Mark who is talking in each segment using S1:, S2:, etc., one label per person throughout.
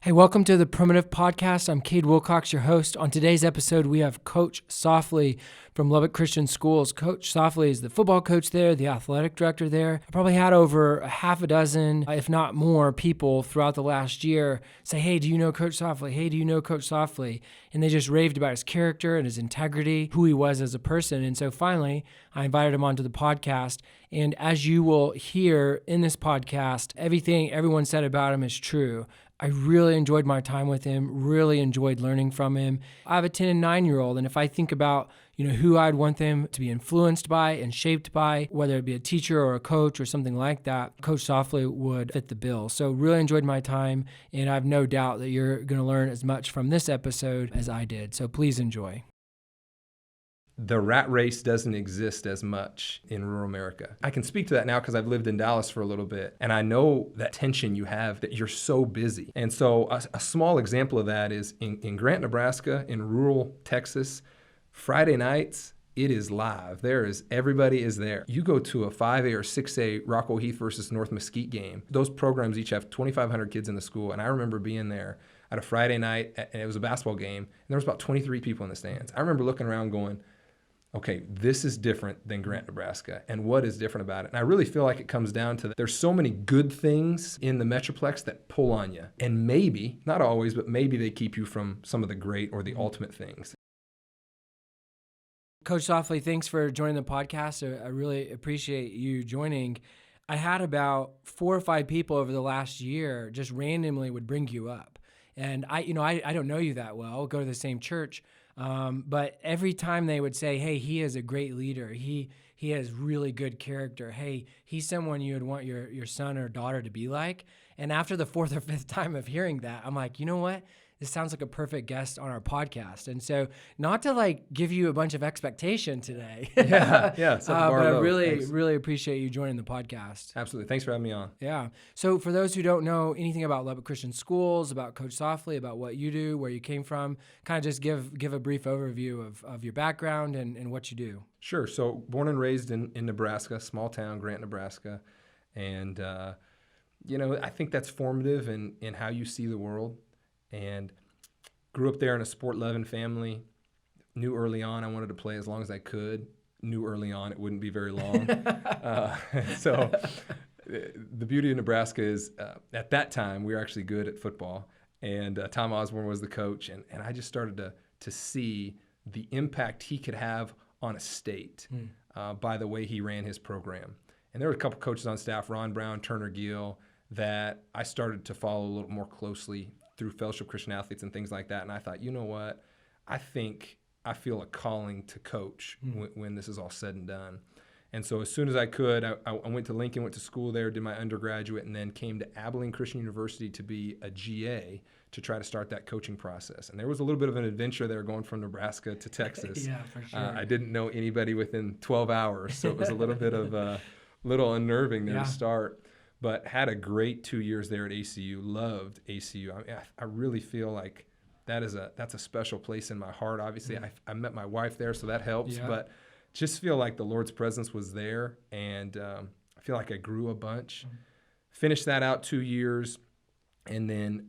S1: Hey, welcome to the Primitive Podcast. I'm Kade Wilcox, your host. On today's episode, we have Coach Softley from Lubbock Christian Schools. Coach Softley is the football coach there, the athletic director there. I probably had over a half a dozen, if not more, people throughout the last year say, hey, do you know Coach Softley? Hey, do you know Coach Softley? And they just raved about his character and his integrity, who he was as a person. And so finally, I invited him onto the podcast. And as you will hear in this podcast, everything everyone said about him is true. I really enjoyed my time with him, really enjoyed learning from him. I have a 10 and 9-year-old, and if I think about, who I'd want them to be influenced by and shaped by, whether it be a teacher or a coach or something like that, Coach Softley would fit the bill. So really enjoyed my time, and I have no doubt that you're going to learn as much from this episode as I did. So please enjoy.
S2: The rat race doesn't exist as much in rural America. I can speak to that now because I've lived in Dallas for a little bit, and I know that tension you have that you're so busy. And so a small example of that is in Grant, Nebraska, in rural Texas, Friday nights, it is live. Everybody is there. You go to a 5A or 6A Rockwell Heath versus North Mesquite game. Those programs each have 2,500 kids in the school, and I remember being there at a Friday night, and it was a basketball game, and there was about 23 people in the stands. I remember looking around going, okay, this is different than Grant, Nebraska, and what is different about it? And I really feel like it comes down to there's so many good things in the Metroplex that pull on you. And maybe, not always, but maybe they keep you from some of the great or the ultimate things.
S1: Coach Softley, thanks for joining the podcast. I really appreciate you joining. I had about 4 or 5 people over the last year just randomly would bring you up. And I don't know you that well, go to the same church. But every time they would say, hey, he is a great leader. He has really good character. Hey, he's someone you would want your son or daughter to be like. And after the 4th or 5th time of hearing that, I'm like, you know what? This sounds like a perfect guest on our podcast. And so not to give you a bunch of expectation today.
S2: Yeah.
S1: But I really appreciate you joining the podcast.
S2: Absolutely. Thanks for having me on.
S1: Yeah. So for those who don't know anything about Lubbock Christian Schools, about Coach Softley, about what you do, where you came from, kind of just give a brief overview of your background and what you do.
S2: Sure. So born and raised in Nebraska, small town, Grant, Nebraska. And, I think that's formative in how you see the world. And grew up there in a sport-loving family. Knew early on I wanted to play as long as I could. Knew early on it wouldn't be very long. So the beauty of Nebraska is at that time we were actually good at football. And Tom Osborne was the coach. And I just started to see the impact he could have on a state by the way he ran his program. And there were a couple coaches on staff, Ron Brown, Turner Gill, that I started to follow a little more closely through Fellowship Christian Athletes and things like that. And I thought, you know what? I think I feel a calling to coach when this is all said and done. And so as soon as I could, I went to Lincoln, went to school there, did my undergraduate, and then came to Abilene Christian University to be a GA to try to start that coaching process. And there was a little bit of an adventure there going from Nebraska to Texas.
S1: Yeah, for sure.
S2: I didn't know anybody within 12 hours, so it was a little bit of little unnerving there to start. But had a great 2 years there at ACU. Loved ACU. I really feel like that's a special place in my heart. Obviously, I met my wife there, so that helps. Yeah. But just feel like the Lord's presence was there, and I feel like I grew a bunch. Finished that out 2 years, and then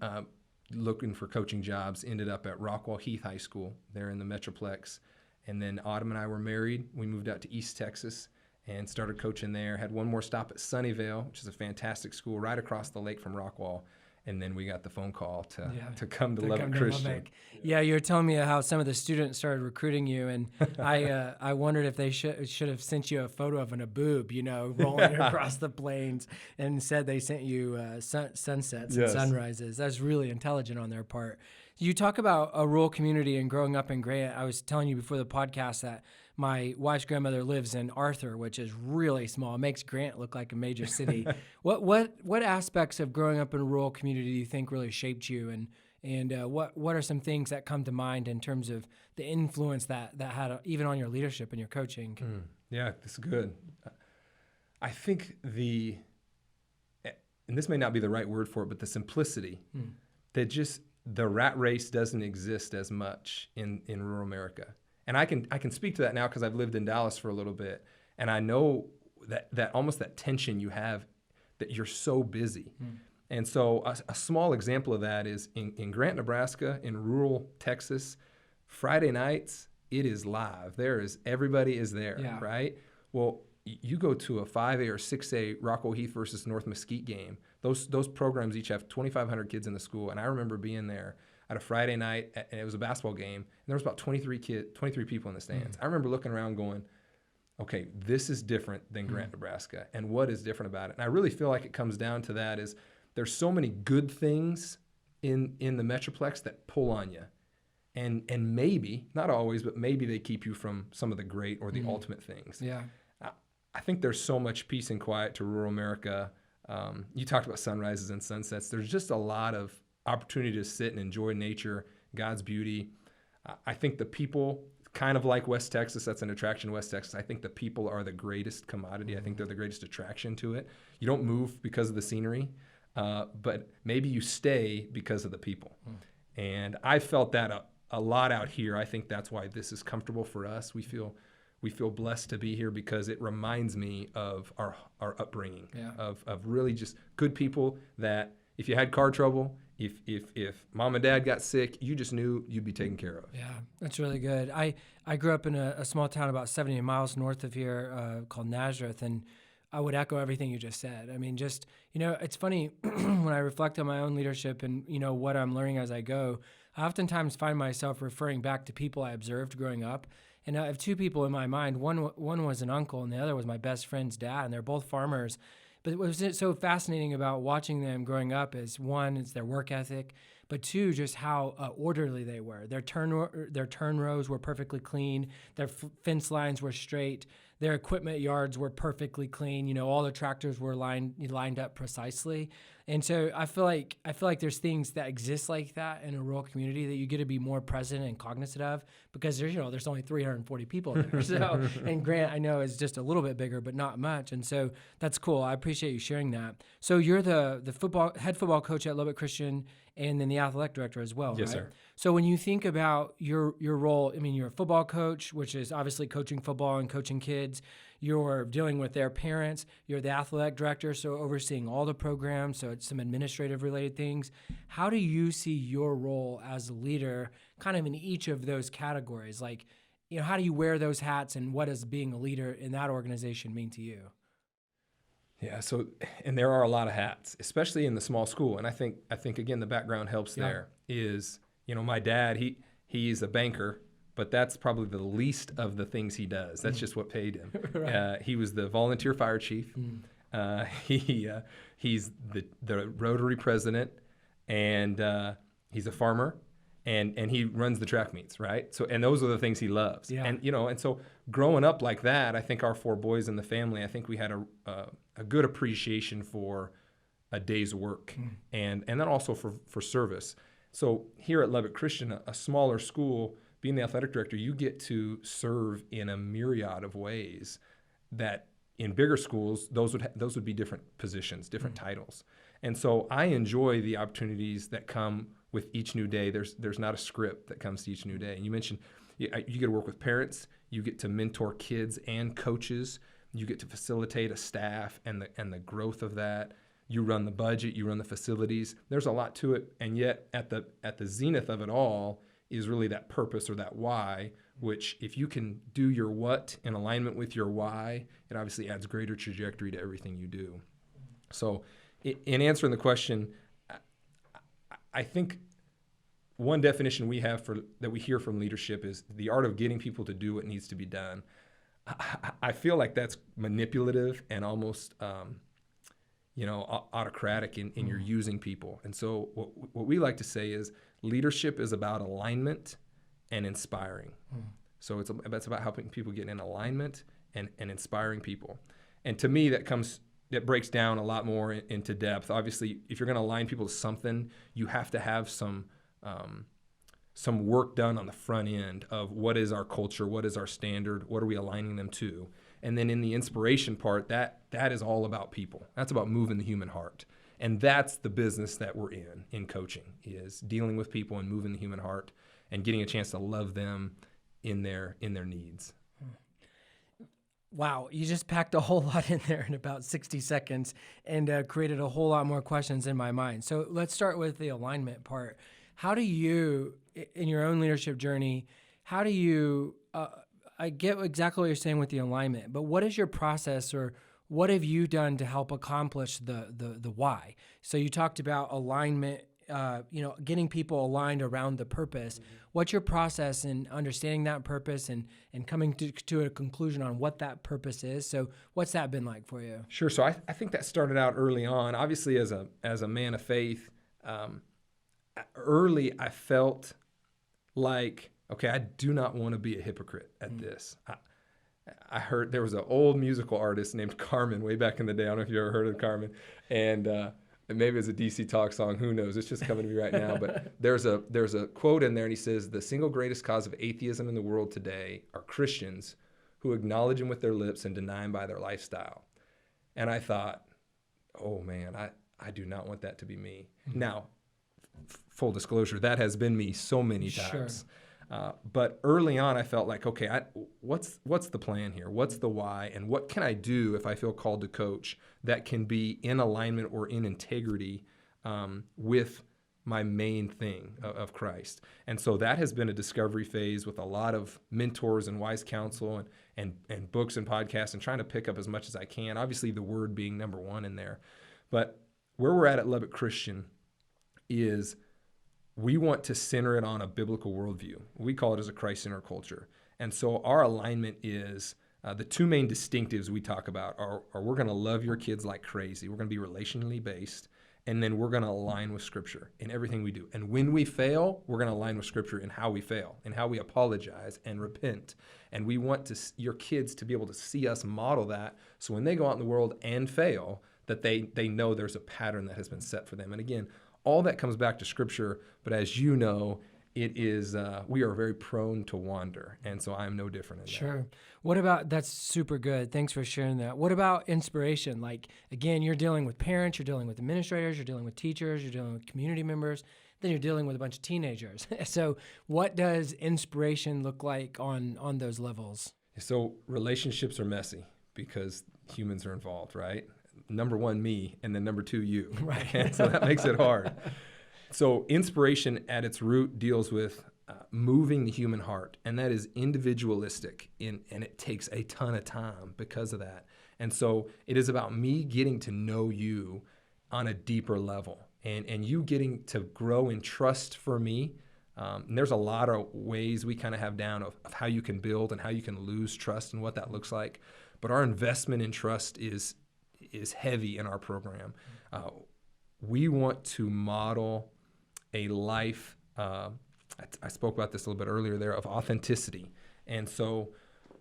S2: looking for coaching jobs. Ended up at Rockwell Heath High School there in the Metroplex. And then Autumn and I were married. We moved out to East Texas and started coaching there. Had one more stop at Sunnyvale, which is a fantastic school right across the lake from Rockwall. And then we got the phone call to come to Lubbock Christian.
S1: Yeah, you were telling me how some of the students started recruiting you, and I wondered if they should have sent you a photo of an aboob, rolling across the plains, and said they sent you sunsets and sunrises. That's really intelligent on their part. You talk about a rural community and growing up in Grant. I was telling you before the podcast that my wife's grandmother lives in Arthur, which is really small. It makes Grant look like a major city. What aspects of growing up in a rural community do you think really shaped you, and what are some things that come to mind in terms of the influence that had even on your leadership and your coaching?
S2: Yeah, that's good. I think and this may not be the right word for it, but the simplicity that just the rat race doesn't exist as much in rural America. And I can speak to that now because I've lived in Dallas for a little bit, and I know that almost that tension you have that you're so busy. And so a small example of that is in Grant, Nebraska, in rural Texas, Friday nights, it is live. Everybody is there, right? Well, you go to a 5A or 6A Rockwell Heath versus North Mesquite game. Those programs each have 2,500 kids in the school. And I remember being there at a Friday night, and it was a basketball game, and there was about 23 people in the stands. I remember looking around going, okay, this is different than Grant, Nebraska. And what is different about it? And I really feel like it comes down to that is there's so many good things in the Metroplex that pull on you. And maybe, not always, but maybe they keep you from some of the great or the ultimate things.
S1: Yeah.
S2: I think there's so much peace and quiet to rural America. You talked about sunrises and sunsets. There's just a lot of opportunity to sit and enjoy nature, God's beauty. I think the people, kind of like West Texas, that's an attraction to West Texas. I think the people are the greatest commodity. I think they're the greatest attraction to it. You don't move because of the scenery, but maybe you stay because of the people. And I felt that a lot out here. I think that's why this is comfortable for us. We feel blessed to be here because it reminds me of our upbringing, of really just good people that if you had car trouble, if mom and dad got sick, you just knew you'd be taken care of.
S1: Yeah, that's really good. I grew up in a small town about 70 miles north of here called Nazareth, and I would echo everything you just said. I mean, just, it's funny when I reflect on my own leadership and, what I'm learning as I go, I oftentimes find myself referring back to people I observed growing up. And I have two people in my mind. One was an uncle, and the other was my best friend's dad, and they're both farmers. But what was so fascinating about watching them growing up is, one, it's their work ethic, but two, just how orderly they were. Their turn rows were perfectly clean. Their fence lines were straight. Their equipment yards were perfectly clean. All the tractors were lined up precisely. And so I feel like there's things that exist like that in a rural community that you get to be more present and cognizant of, because there's only 340 people there. So, and Grant, I know, is just a little bit bigger, but not much. And so that's cool. I appreciate you sharing that. So you're the head football coach at Lubbock Christian, and then the athletic director as well,
S2: yes,
S1: right?
S2: Sir.
S1: So when you think about your role, you're a football coach, which is obviously coaching football and coaching kids. You're dealing with their parents. You're the athletic director, so overseeing all the programs, so it's some administrative related things. How do you see your role as a leader kind of in each of those categories? Like, how do you wear those hats, and what does being a leader in that organization mean to you?
S2: Yeah, so, and there are a lot of hats, especially in the small school. And I think again, the background helps there is, my dad, he's a banker, but that's probably the least of the things he does. That's just what paid him. Right. He was the volunteer fire chief. He's the Rotary president, and he's a farmer, and he runs the track meets, right? So, and those are the things he loves. Yeah. And so growing up like that, I think our four boys in the family, I think we had a good appreciation for a day's work, and then also for service. So here at Lubbock Christian, a smaller school, being the athletic director, you get to serve in a myriad of ways that in bigger schools, those would be different positions, different titles. And so I enjoy the opportunities that come with each new day. There's not a script that comes to each new day. And you mentioned you get to work with parents, you get to mentor kids and coaches, you get to facilitate a staff and the growth of that. You run the budget, you run the facilities. There's a lot to it, and yet at the zenith of it all is really that purpose or that why, which if you can do your what in alignment with your why, it obviously adds greater trajectory to everything you do. So in answering the question, I think one definition we have that we hear from leadership is the art of getting people to do what needs to be done. I feel like that's manipulative and almost autocratic in your using people. And so what we like to say is leadership is about alignment and inspiring. So that's about helping people get in alignment and inspiring people. And to me, that breaks down a lot more into depth. Obviously, if you're going to align people to something, you have to have some work done on the front end of what is our culture, what is our standard, what are we aligning them to. And then in the inspiration part, that is all about people. That's about moving the human heart. And that's the business that we're in coaching, is dealing with people and moving the human heart and getting a chance to love them in their needs.
S1: Wow, you just packed a whole lot in there in about 60 seconds and created a whole lot more questions in my mind. So let's start with the alignment part. How do you, in your own leadership journey, how do you, I get exactly what you're saying with the alignment, but what is your process, or what have you done to help accomplish the why? So you talked about alignment, getting people aligned around the purpose. Mm-hmm. What's your process in understanding that purpose and coming to a conclusion on what that purpose is? So what's that been like for you?
S2: Sure. So I think that started out early on. Obviously, as a man of faith, early I felt like, okay, I do not want to be a hypocrite at this. I heard there was an old musical artist named Carmen way back in the day. I don't know if you ever heard of Carmen. And maybe it's a DC Talk song. Who knows? It's just coming to me right now. But there's a quote in there, and he says, "The single greatest cause of atheism in the world today are Christians who acknowledge him with their lips and deny him by their lifestyle." And I thought, oh, man, I do not want that to be me. Mm-hmm. Now, full disclosure, that has been me so many times. Sure. But early on, I felt like, okay, what's the plan here? What's the why? And what can I do if I feel called to coach that can be in alignment or in integrity with my main thing of Christ? And so that has been a discovery phase with a lot of mentors and wise counsel and books and podcasts, and trying to pick up as much as I can. Obviously, the word being number one in there. But where we're at Lubbock Christian is we want to center it on a biblical worldview. We call it as a Christ-centered culture. And so our alignment is the two main distinctives we talk about are we're going to love your kids like crazy. We're going to be relationally based. And then we're going to align with Scripture in everything we do. And when we fail, we're going to align with Scripture in how we fail and how we apologize and repent. And we want your kids to be able to see us model that, so when they go out in the world and fail, that they know there's a pattern that has been set for them. And again, all that comes back to Scripture, but as you know, it is we are very prone to wander, and so I'm no different in that.
S1: Sure. What about, that's super good. Thanks for sharing that. What about inspiration? Like, again, you're dealing with parents, you're dealing with administrators, you're dealing with teachers, you're dealing with community members, then you're dealing with a bunch of teenagers. So what does inspiration look like on those levels?
S2: So relationships are messy because humans are involved, right? Number one, me, and then number two, you.
S1: Right.
S2: And so that makes it hard. So inspiration at its root deals with moving the human heart, and that is individualistic, and it takes a ton of time because of that. And so it is about me getting to know you on a deeper level, and you getting to grow in trust for me. And there's a lot of ways we kind of have down of how you can build and how you can lose trust and what that looks like. But our investment in trust is heavy in our program. We want to model a life, I spoke about this a little bit earlier there, of authenticity. And so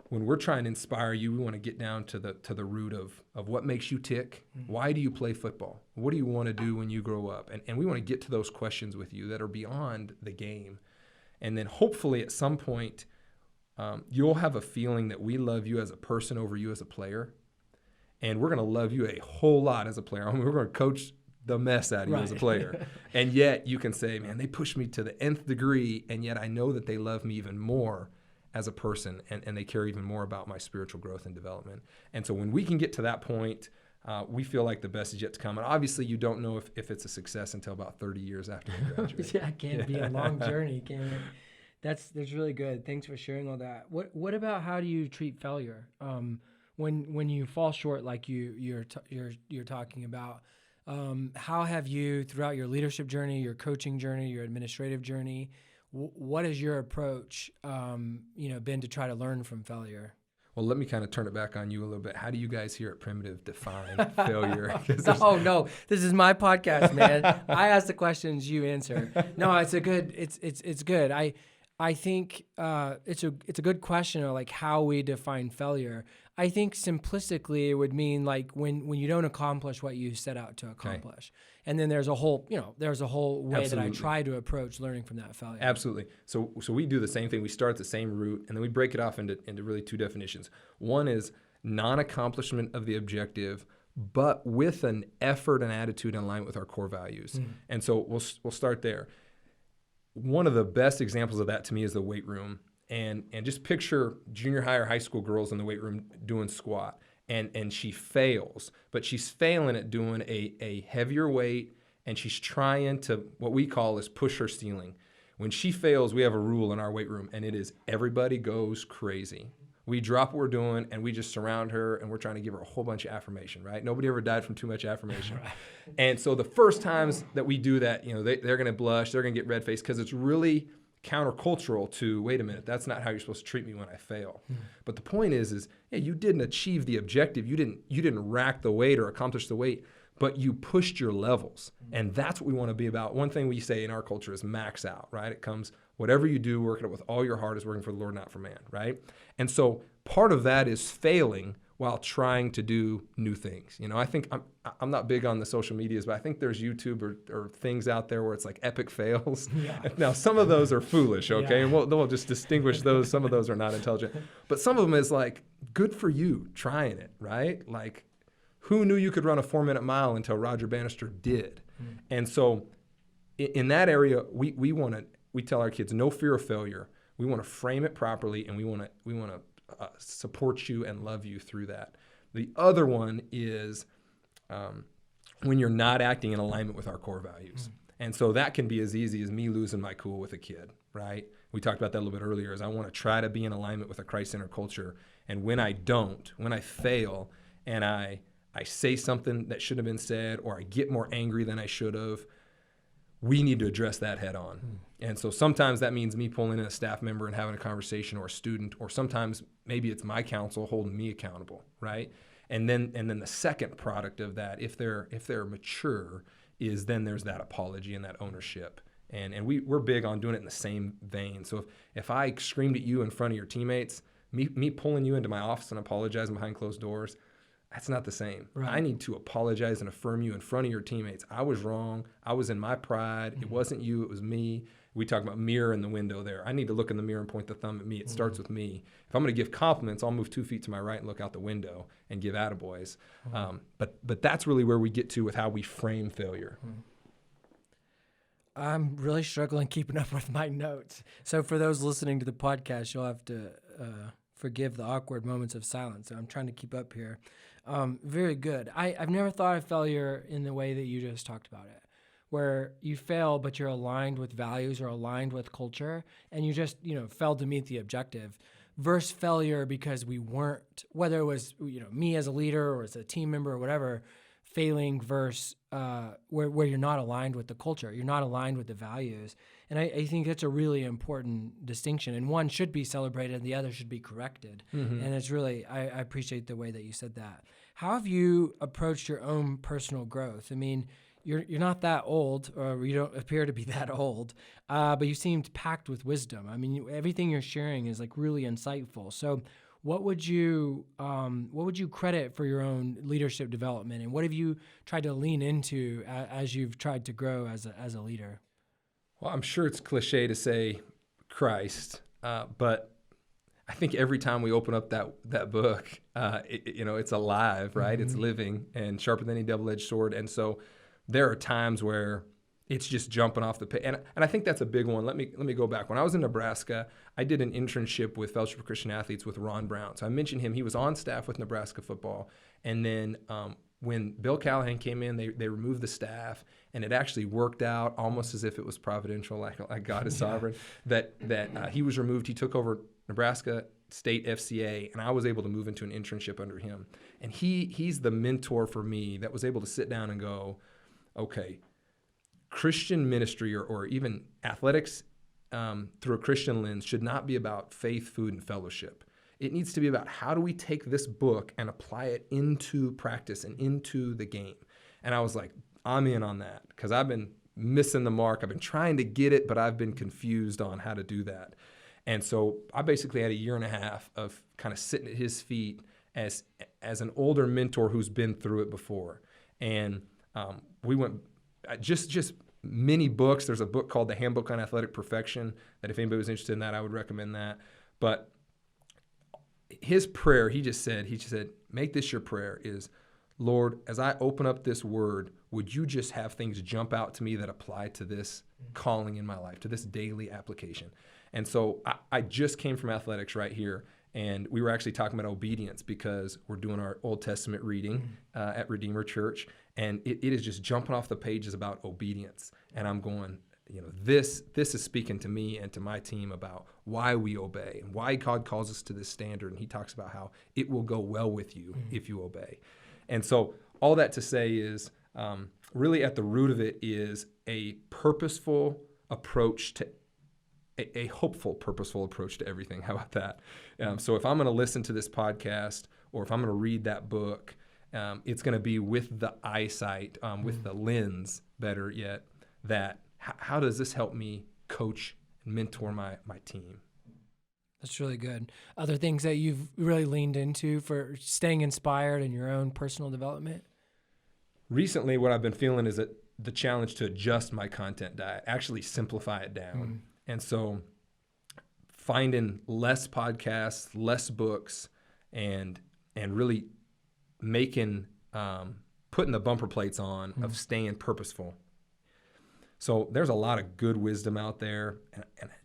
S2: when we're trying to inspire you, we want to get down to the root of what makes you tick. Mm-hmm. Why do you play football? What do you want to do when you grow up? And we want to get to those questions with you that are beyond the game. And then hopefully at some point, you'll have a feeling that we love you as a person over you as a player. And we're going to love you a whole lot as a player. I mean, we're going to coach the mess out of you as a player. And yet you can say, man, they pushed me to the nth degree, and yet I know that they love me even more as a person, and they care even more about my spiritual growth and development. And so when we can get to that point, we feel like the best is yet to come. And obviously you don't know if it's a success until about 30 years after you graduate.
S1: Yeah, it can be a long journey, can it? That's really good. Thanks for sharing all that. What about how do you treat failure? When you fall short, like you're talking about, how have you, throughout your leadership journey, your coaching journey, your administrative journey, what is your approach, been to try to learn from failure?
S2: Well, let me kind of turn it back on you a little bit. How do you guys here at Primitive define failure?
S1: Oh no, this is my podcast, man. I ask the questions, you answer. No, it's good. I think it's a good question of like how we define failure. I think simplistically it would mean like when you don't accomplish what you set out to accomplish. Okay. And then there's a whole way Absolutely. That I try to approach learning from that failure.
S2: Absolutely. So we do the same thing. We start at the same root, and then we break it off into really two definitions. One is non-accomplishment of the objective, but with an effort and attitude in line with our core values. Mm. And so we'll start there. One of the best examples of that to me is the weight room. and just picture junior high or high school girls in the weight room doing squat, and she fails, but she's failing at doing a heavier weight, and she's trying to, what we call is push her ceiling. When she fails, we have a rule in our weight room, and it is everybody goes crazy. We drop what we're doing, and we just surround her, and we're trying to give her a whole bunch of affirmation, right? Nobody ever died from too much affirmation. Right. And so the first times that we do that, they're going to blush, they're going to get red-faced, because it's really countercultural to, wait a minute, that's not how you're supposed to treat me when I fail. But the point is you didn't achieve the objective. You didn't rack the weight or accomplish the weight, but you pushed your levels. And that's what we want to be about. One thing we say in our culture is max out, right? It comes, whatever you do, working it with all your heart is working for the Lord, not for man, right? And so part of that is failing while trying to do new things. I think I'm not big on the social medias, but I think there's YouTube or things out there where it's like epic fails. Yeah. Now, some of those are foolish, okay? Yeah. And we'll just distinguish those. Some of those are not intelligent. But some of them is like, good for you trying it, right? Like, who knew you could run a 4-minute mile until Roger Bannister did? And so in that area, we tell our kids, no fear of failure. We want to frame it properly, and we want to support you and love you through that. The other one is when you're not acting in alignment with our core values. And so that can be as easy as me losing my cool with a kid, right? We talked about that a little bit earlier, is I want to try to be in alignment with a Christ-centered culture. And when I don't, when I fail and I say something that shouldn't have been said, or I get more angry than I should have, we need to address that head on. And so sometimes that means me pulling in a staff member and having a conversation, or a student, or sometimes maybe it's my counsel holding me accountable, right? And then the second product of that, if they're mature, is then there's that apology and that ownership. And we're big on doing it in the same vein. So if I screamed at you in front of your teammates, me pulling you into my office and apologizing behind closed doors, that's not the same. Right. I need to apologize and affirm you in front of your teammates. I was wrong. I was in my pride. It wasn't you. It was me. We talk about mirror in the window there. I need to look in the mirror and point the thumb at me. It starts with me. If I'm going to give compliments, I'll move 2 feet to my right and look out the window and give attaboys. But that's really where we get to with how we frame failure.
S1: I'm really struggling keeping up with my notes. So for those listening to the podcast, you'll have to forgive the awkward moments of silence. So I'm trying to keep up here. Very good. I've never thought of failure in the way that you just talked about it, where you fail, but you're aligned with values or aligned with culture, and you just, failed to meet the objective, versus failure because we weren't, whether it was, me as a leader or as a team member or whatever, failing versus where you're not aligned with the culture, you're not aligned with the values. And I think that's a really important distinction, and one should be celebrated and the other should be corrected. And it's really, I appreciate the way that you said that. How have you approached your own personal growth? I mean, you're not that old, or you don't appear to be that old, but you seemed packed with wisdom. I mean, everything you're sharing is like really insightful. So what would you credit for your own leadership development, and what have you tried to lean into as you've tried to grow as a leader?
S2: Well, I'm sure it's cliche to say Christ, but I think every time we open up that book, it's alive, right? It's living and sharper than any double-edged sword. And so there are times where it's just jumping off the page. And I think that's a big one. Let me go back. When I was in Nebraska, I did an internship with Fellowship of Christian Athletes with Ron Brown. So I mentioned him. He was on staff with Nebraska football. And then when Bill Callahan came in, they removed the staff, and it actually worked out almost as if it was providential, like God is sovereign, that he was removed. He took over Nebraska State FCA, and I was able to move into an internship under him. And he's the mentor for me that was able to sit down and go, okay, Christian ministry or even athletics through a Christian lens should not be about faith, food, and fellowship. It needs to be about how do we take this book and apply it into practice and into the game. And I was like, I'm in on that, because I've been missing the mark. I've been trying to get it, but I've been confused on how to do that. And so I basically had a year and a half of kind of sitting at his feet as an older mentor who's been through it before. And we went just many books. There's a book called The Handbook on Athletic Perfection that if anybody was interested in that, I would recommend that. But his prayer, he just said, make this your prayer, is, Lord, as I open up this word, would you just have things jump out to me that apply to this calling in my life, to this daily application? And so I just came from athletics right here, and we were actually talking about obedience because we're doing our Old Testament reading at Redeemer Church, and it is just jumping off the pages about obedience. And I'm going, this is speaking to me and to my team about why we obey and why God calls us to this standard. And he talks about how it will go well with you if you obey. And so all that to say is really at the root of it is a purposeful approach to a hopeful, purposeful approach to everything. How about that? So if I'm going to listen to this podcast or if I'm going to read that book, it's going to be with the eyesight, with the lens, better yet, that how does this help me coach and mentor my team?
S1: That's really good. Other things that you've really leaned into for staying inspired in your own personal development?
S2: Recently, what I've been feeling is that the challenge to adjust my content diet, actually simplify it down. And so finding less podcasts, less books, and really making, putting the bumper plates on of staying purposeful. So there's a lot of good wisdom out there,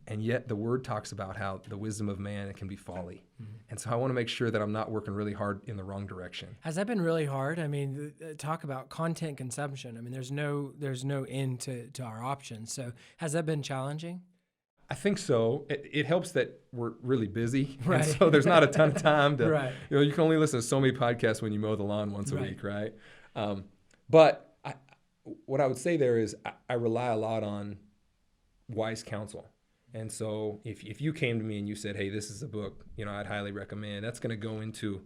S2: and yet the Word talks about how the wisdom of man can be folly. And so I want to make sure that I'm not working really hard in the wrong direction.
S1: Has that been really hard? I mean, talk about content consumption. I mean, there's no end to our options. So has that been challenging?
S2: I think so. It helps that we're really busy,
S1: right?
S2: And so there's not a ton of time to.
S1: Right.
S2: You can only listen to so many podcasts when you mow the lawn once a week, right? But what I would say there is I rely a lot on wise counsel. And so if you came to me and you said, hey, this is a book, I'd highly recommend, that's going to go into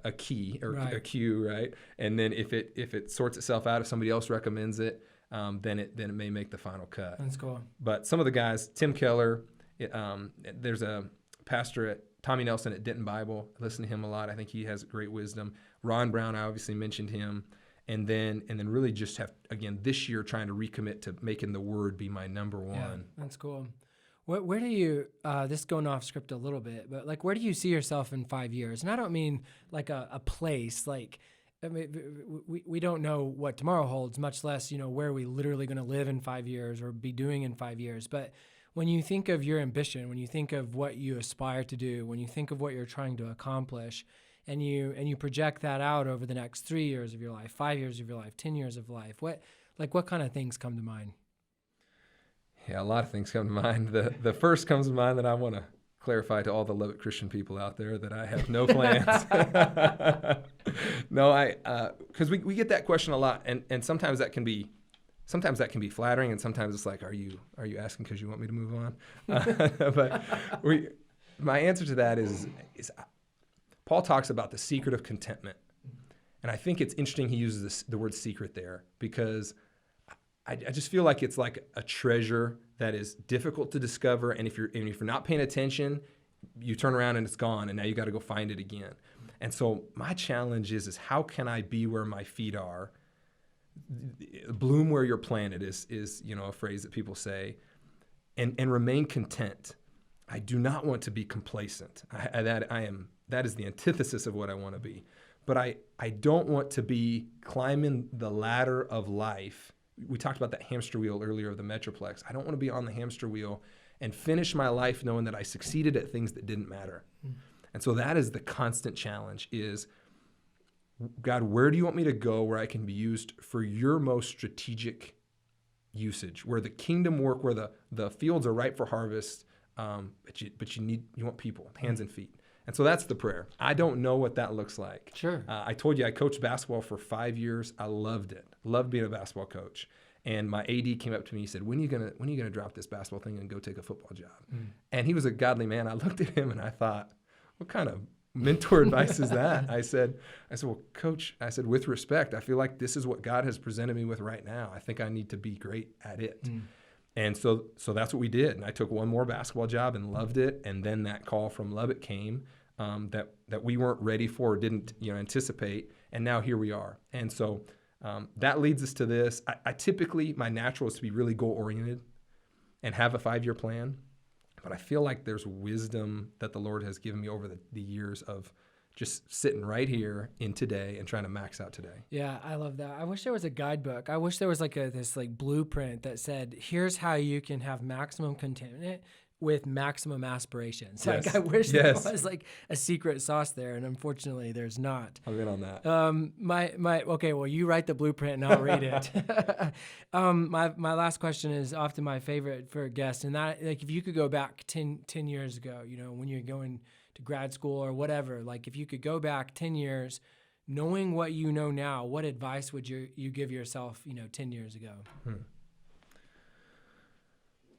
S2: a key or a queue, right? And then if it sorts itself out, if somebody else recommends it, then it may make the final cut.
S1: That's cool.
S2: But some of the guys, Tim Keller, there's a pastor at Tommy Nelson at Denton Bible. I listen to him a lot. I think he has great wisdom. Ron Brown, I obviously mentioned him. And then really just have, again, this year trying to recommit to making the Word be my number one.
S1: Yeah, that's cool. Where do you, this is going off script a little bit, but like, where do you see yourself in 5 years? And I don't mean like a place, like, I mean, we don't know what tomorrow holds, much less, where we literally going to live in 5 years or be doing in 5 years. But when you think of your ambition, when you think of what you aspire to do, when you think of what you're trying to accomplish, and you project that out over the next 3 years of your life, 5 years of your life, 10 years of life, what kind of things come to mind?
S2: Yeah, a lot of things come to mind. The first comes to mind that I want to clarify to all the Lubbock Christian people out there that I have no plans. No, because we get that question a lot, and sometimes that can be flattering, and sometimes it's like, are you asking because you want me to move on? But my answer to that is Paul talks about the secret of contentment, and I think it's interesting he uses the word secret there because I just feel like it's like a treasure that is difficult to discover, and if you're not paying attention, you turn around and it's gone, and now you got to go find it again. And so my challenge is how can I be where my feet are, bloom where you're planted is a phrase that people say, and remain content. I do not want to be complacent. That is the antithesis of what I want to be. But I don't want to be climbing the ladder of life. We talked about that hamster wheel earlier of the Metroplex. I don't want to be on the hamster wheel and finish my life knowing that I succeeded at things that didn't matter. And so that is the constant challenge is, God, where do you want me to go where I can be used for your most strategic usage, where the kingdom work, where the fields are ripe for harvest, but you want people, hands and feet. And so that's the prayer. I don't know what that looks like.
S1: Sure.
S2: I told you I coached basketball for 5 years. I loved it. Loved being a basketball coach. And my AD came up to me. He said, when are you gonna drop this basketball thing and go take a football job? And he was a godly man. I looked at him and I thought, what kind of mentor advice is that? I said, well, Coach, I said, with respect, I feel like this is what God has presented me with right now. I think I need to be great at it. And so that's what we did. And I took one more basketball job and loved it. And then that call from Lubbock came that we weren't ready for or didn't anticipate. And now here we are. And so that leads us to this. I typically, my natural is to be really goal-oriented and have a 5-year plan. But I feel like there's wisdom that the Lord has given me over the years of just sitting right here in today and trying to max out today.
S1: Yeah, I love that. I wish there was a guidebook. I wish there was this blueprint that said, here's how you can have maximum contentment with maximum aspirations.
S2: Yes.
S1: Like I wish there
S2: Yes.
S1: was like a secret sauce there, and unfortunately there's not.
S2: I'm in on that.
S1: Okay, well, you write the blueprint and I'll read it. My last question is often my favorite for guests, and that, like, if you could go back 10 years ago, you know, when you're going to grad school or whatever, like if you could go back 10 years, knowing what you know now, what advice would you give yourself, you know, 10 years ago?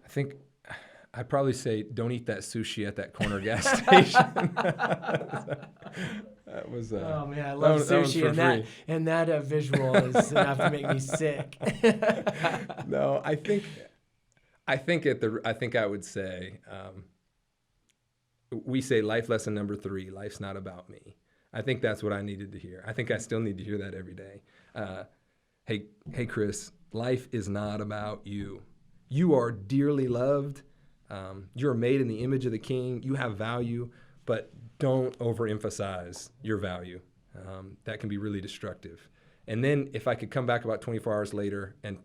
S2: I think I'd probably say, don't eat that sushi at that corner gas station. That was.
S1: Oh man, I love sushi, and that visual is enough to make me sick.
S2: No, I think I would say, we say life lesson number 3: life's not about me. I think that's what I needed to hear. I think I still need to hear that every day. Hey, Chris, life is not about you. You are dearly loved. You're made in the image of the King. You have value, but don't overemphasize your value. That can be really destructive. And then if I could come back about 24 hours later, and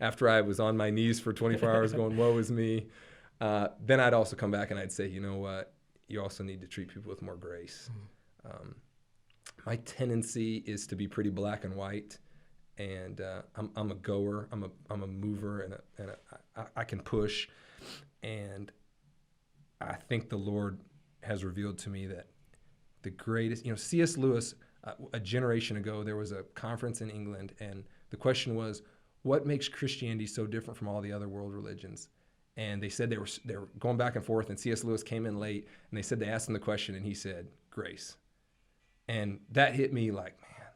S2: after I was on my knees for 24 hours going, woe is me, then I'd also come back and I'd say, you know what? You also need to treat people with more grace. My tendency is to be pretty black and white, and I'm a goer. I'm a mover, and I can push. And I think the Lord has revealed to me that the greatest, you know, C.S. Lewis, a generation ago, there was a conference in England, and the question was, what makes Christianity so different from all the other world religions? And they said they were going back and forth, and C.S. Lewis came in late, and they said they asked him the question, and he said, grace. And that hit me like, man,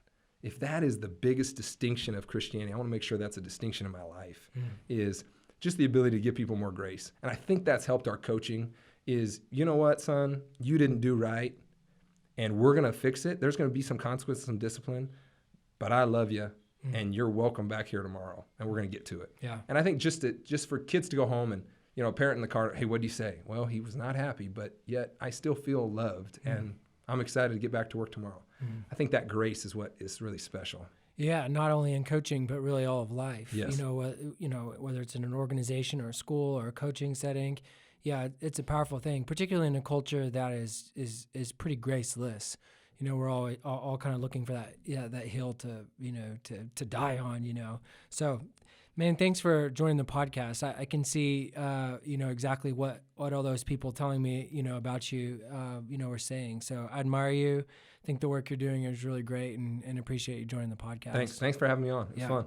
S2: if that is the biggest distinction of Christianity, I want to make sure that's a distinction in my life, is just the ability to give people more grace. And I think that's helped our coaching is, you know what, son, you didn't do right, and we're going to fix it. There's going to be some consequences, some discipline, but I love you, and you're welcome back here tomorrow, and we're going to get to it.
S1: Yeah.
S2: And I think just for kids to go home and, you know, a parent in the car, hey, what'd you say? Well, he was not happy, but yet I still feel loved, and I'm excited to get back to work tomorrow. I think that grace is what is really special.
S1: Yeah, not only in coaching, but really all of life.
S2: Yes.
S1: You know, whether it's in an organization or a school or a coaching setting, yeah, it's a powerful thing, particularly in a culture that is pretty graceless. You know, we're all kind of looking for that hill to, you know, to die on, you know. So, man, thanks for joining the podcast. I can see, you know, exactly what all those people telling me, you know, about you, you know, were saying. So I admire you. I think the work you're doing is really great, and appreciate you joining the podcast.
S2: Thanks for having me on. It's fun.